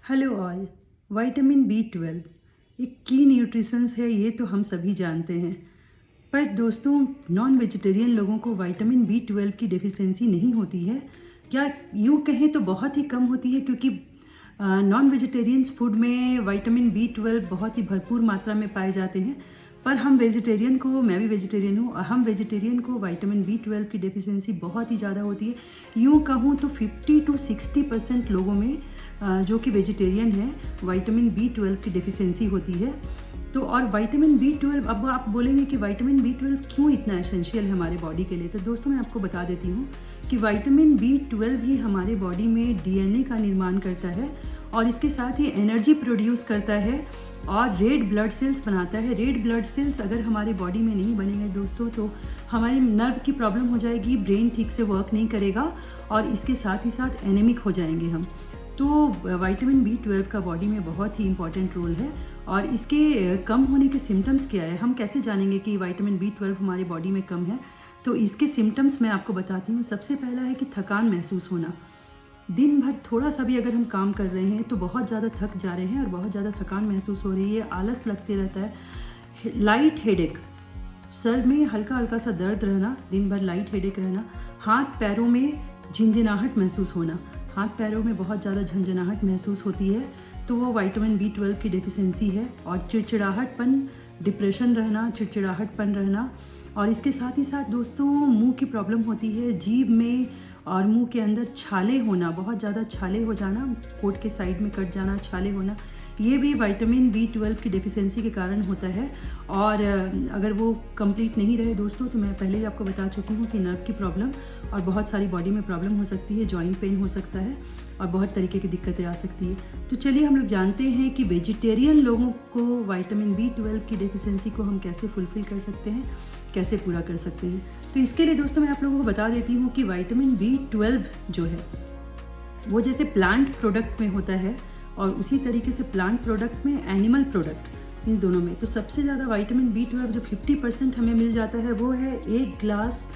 Hello all. Vitamin B12 एक की nutritions है, ये तो हम सभी जानते हैं। पर दोस्तों, नॉन वेजिटेरियन लोगों को विटामिन B12 की डेफिशिएंसी नहीं होती है, या यूँ कहें तो बहुत ही कम होती है, क्योंकि नॉन वेजिटेरियंस फूड में विटामिन B12 बहुत ही भरपूर मात्रा में पाए जाते हैं। पर हम वेजिटेरियन को, मैं भी वेजिटेरियन हूँ, हम वेजिटेरियन को विटामिन B12 की डेफिशिएंसी बहुत ही ज़्यादा होती है। यूँ कहूँ तो 50 to 60% लोगों में जो कि वेजिटेरियन है, विटामिन B12 की डेफिशिएंसी होती है। तो और विटामिन B12, अब आप बोलेंगे कि विटामिन B12 क्यों इतना एसेंशियल है हमारे बॉडी के लिए, तो दोस्तों मैं आपको बता देती हूँ कि विटामिन B12 ही हमारे बॉडी में DNA का निर्माण करता है, और इसके साथ ही एनर्जी प्रोड्यूस करता है और रेड ब्लड सेल्स बनाता है। रेड ब्लड सेल्स अगर हमारे बॉडी में नहीं बनेंगे दोस्तों, तो हमारी नर्व की प्रॉब्लम हो जाएगी, ब्रेन ठीक से वर्क नहीं करेगा, और इसके साथ ही साथ एनीमिक हो जाएंगे हम। तो विटामिन B12 का बॉडी में बहुत ही इंपॉर्टेंट रोल है। और इसके कम होने के सिम्टम्स क्या है, हम कैसे जानेंगे कि विटामिन B12 हमारी बॉडी में कम है? तो इसके सिम्टम्स मैं आपको बताती हूँ। सबसे पहला है कि थकान महसूस होना। दिन भर थोड़ा सा भी अगर हम काम कर रहे हैं तो बहुत ज़्यादा थक जा रहे हैं और बहुत ज़्यादा थकान महसूस हो रही है, आलस लगते रहता है। लाइट हेडेक, सर में हल्का हल्का सा दर्द रहना, दिन भर लाइट हेडेक रहना। हाथ पैरों में झंझनाहट महसूस होना, हाथ पैरों में बहुत ज़्यादा झंझनाहट महसूस होती है, तो वो विटामिन B12 की डेफिशिएंसी है। और चिड़चिड़ाहटपन, डिप्रेशन रहना, चिड़चिड़ाहटपन रहना। और इसके साथ ही साथ दोस्तों, मुंह की प्रॉब्लम होती है, जीभ में और मुंह के अंदर छाले होना, बहुत ज़्यादा छाले हो जाना, होंठ के साइड में कट जाना, छाले होना, ये भी विटामिन B12 की डेफिशिएंसी के कारण होता है। और अगर वो कंप्लीट नहीं रहे दोस्तों, तो मैं पहले ही आपको बता चुकी हूँ कि नर्व की प्रॉब्लम और बहुत सारी बॉडी में प्रॉब्लम हो सकती है, जॉइंट पेन हो सकता है और बहुत तरीके की दिक्कतें आ सकती है। तो चलिए हम लोग जानते हैं कि वेजिटेरियन लोगों को विटामिन B12 की डेफिशिएंसी को हम कैसे फुलफ़िल कर सकते हैं, कैसे पूरा कर सकते हैं। तो इसके लिए दोस्तों मैं आप लोगों को बता देती हूँ कि विटामिन B12 जो है वो जैसे प्लांट प्रोडक्ट में होता है, और उसी तरीके से प्लांट प्रोडक्ट में, एनिमल प्रोडक्ट, इन दोनों में तो सबसे ज़्यादा विटामिन B12 जो 50% हमें मिल जाता है, वो है 1 ग्लास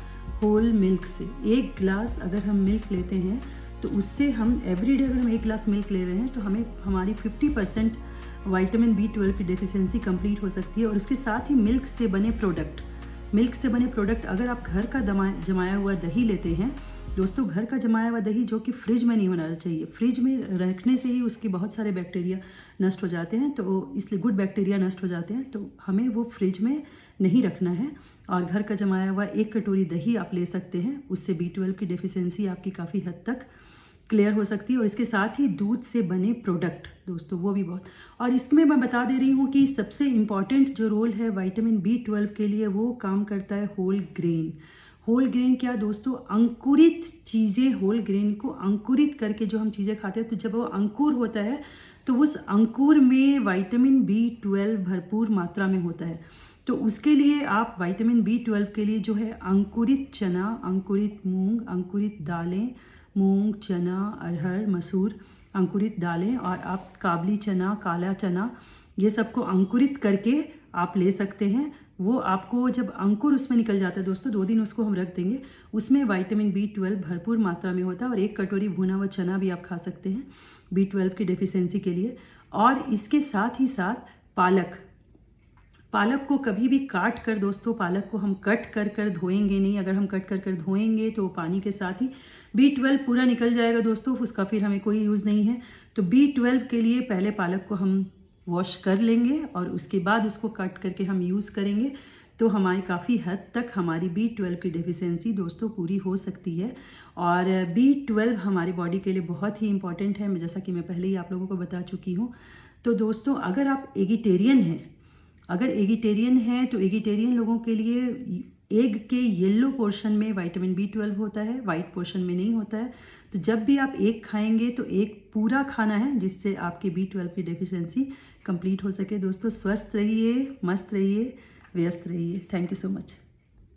होल मिल्क से। 1 ग्लास अगर हम मिल्क लेते हैं तो उससे हम एवरीडे अगर हम 1 ग्लास मिल्क ले रहे हैं तो हमें हमारी 50% विटामिन B12 की डेफिशिएंसी कंप्लीट हो सकती है। और उसके साथ ही मिल्क से बने प्रोडक्ट, अगर आप घर का जमाया हुआ दही लेते हैं दोस्तों, घर का जमाया हुआ दही जो कि फ्रिज में नहीं होना चाहिए, फ्रिज में रखने से ही उसके बहुत सारे बैक्टीरिया नष्ट हो जाते हैं, तो इसलिए गुड बैक्टीरिया नष्ट हो जाते हैं, तो हमें वो फ्रिज में नहीं रखना है। और घर का जमाया हुआ 1 कटोरी दही आप ले सकते हैं, उससे B12 की डेफिशिएंसी आपकी काफ़ी हद तक क्लियर हो सकती है। और इसके साथ ही दूध से बने प्रोडक्ट दोस्तों, वो भी बहुत। और इसमें मैं बता दे रही हूँ कि सबसे इम्पॉर्टेंट जो रोल है विटामिन B12 के लिए, वो काम करता है होल ग्रेन। होल ग्रेन क्या दोस्तों? अंकुरित चीज़ें, होल ग्रेन को अंकुरित करके जो हम चीज़ें खाते हैं, तो जब वो अंकुर होता है तो उस अंकुर में विटामिन B12 भरपूर मात्रा में होता है। तो उसके लिए आप विटामिन B12 के लिए जो है अंकुरित चना, अंकुरित मूंग, अंकुरित दालें, मूंग, चना, अरहर, मसूर, अंकुरित दालें, और आप काबली चना, काला चना, ये सबको अंकुरित करके आप ले सकते हैं। वो आपको जब अंकुर उसमें निकल जाता है दोस्तों, 2 दिन उसको हम रख देंगे, उसमें विटामिन B12 भरपूर मात्रा में होता है। और 1 कटोरी भुना हुआ चना भी आप खा सकते हैं B12 की डेफिशिएंसी के लिए। और इसके साथ ही साथ पालक को कभी भी काट कर दोस्तों, पालक को हम कट कर धोएंगे नहीं। अगर हम कट कर धोएंगे तो पानी के साथ ही B12 पूरा निकल जाएगा दोस्तों, उसका फिर हमें कोई यूज़ नहीं है। तो B12 के लिए पहले पालक को हम वॉश कर लेंगे और उसके बाद उसको कट करके हम यूज़ करेंगे, तो हमारी काफ़ी हद तक हमारी B12 की डेफिशिएंसी दोस्तों पूरी हो सकती है। और B12 हमारी बॉडी के लिए बहुत ही इंपॉर्टेंट है, जैसा कि मैं पहले ही आप लोगों को बता चुकी हूँ। तो दोस्तों, अगर आप एगिटेरियन हैं तो एगिटेरियन लोगों के लिए एग के येलो पोर्शन में विटामिन B12 होता है, वाइट पोर्शन में नहीं होता है। तो जब भी आप एग खाएंगे तो एग पूरा खाना है, जिससे आपकी B12 की डेफिशिएंसी कंप्लीट हो सके। दोस्तों, स्वस्थ रहिए, मस्त रहिए, व्यस्त रहिए। Thank you so much.